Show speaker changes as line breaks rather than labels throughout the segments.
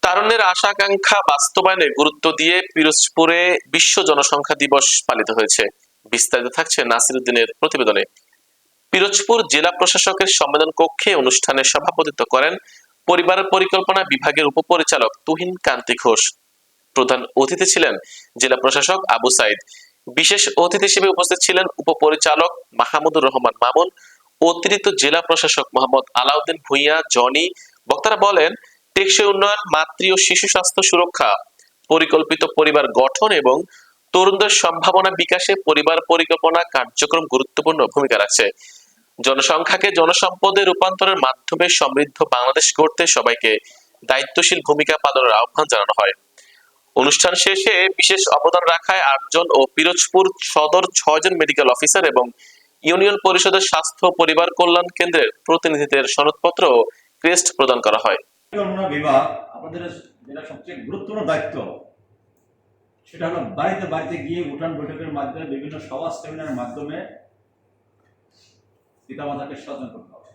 তারুণ্যের আশা আকাঙ্ক্ষা বাস্তবায়নে গুরুত্ব দিয়ে পিরোজপুরে বিশ্ব জনসংখ্যা দিবস পালিত হয়েছে। বিস্তারিত থাকছে নাসির উদ্দিনের প্রতিবেদনে। পিরোজপুর জেলা প্রশাসকের সম্মেলন কক্ষে অনুষ্ঠানে সভাপতিত্ব করেন পরিবার পরিকল্পনা বিভাগের উপপরিচালক তুহিন কান্তি ঘোষ। প্রধান অতিথি ছিলেন জেলা প্রশাসক আবু সাইদ। বিশেষ অতিথি হিসেবে উপস্থিত ছিলেন উপপরিচালক মাহমুদুর রহমান মামুন, অতিরিক্ত জেলা প্রশাসক মোহাম্মদ আলাউদ্দিন ভূঁইয়া জনি। বক্তারা বলেন, টেকসই উন্নয়ন, মাতৃ ও শিশু স্বাস্থ্য সুরক্ষা, পরিকল্পিত পরিবার গঠন এবং তরুণদের সম্ভাবনা বিকাশে পরিবার পরিকল্পনা কার্যক্রম গুরুত্বপূর্ণ ভূমিকা রাখছে। জনসংখ্যাকে জনসম্পদে রূপান্তরের মাধ্যমে সমৃদ্ধ বাংলাদেশ গড়তে সবাইকে দায়িত্বশীল ভূমিকা পালনের আহ্বান জানানো হয়। অনুষ্ঠান শেষে বিশেষ অবদান রাখায় 8 জন ও পিরোজপুর সদর 6 জন মেডিকেল অফিসার এবং ইউনিয়ন পরিষদের স্বাস্থ্য পরিবার কল্যাণ কেন্দ্রের প্রতিনিধিদের সনদপত্র ও ক্রেস্ট প্রদান করা হয়।
বিভাগ আমাদের যেটা সবচেয়ে গুরুত্বপূর্ণ দায়িত্ব, সেটা হলো বাড়িতে বাড়িতে গিয়ে উঠান বৈঠকের মাধ্যমে বিভিন্ন সভা সেমিনারের মাধ্যমে পিতামাতাকে সচেতন করতে হবে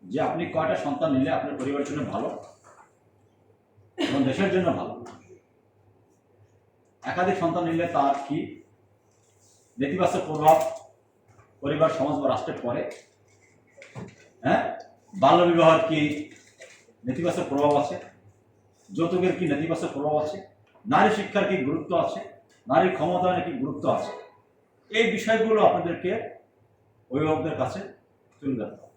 যে আপনি কয়টা সন্তান নিলে আপনার পরিবারের জন্য ভালো এবং দেশের জন্য ভালো। একাধিক সন্তান নিলে তার কি নেতিবাচক প্রভাব পরিবার, সমাজ বা রাষ্ট্রে পড়ে। বাল্য বিবাহের কি নেতিবাচক প্রভাব আছে, যৌতুকের কি নেতিবাচক প্রভাব আছে, নারী শিক্ষার কি গুরুত্ব আছে, নারীর ক্ষমতায়নের কি গুরুত্ব আছে, এই বিষয়গুলো আপনাদেরকে অভিভাবকদের কাছে তুলে ধরতে হবে।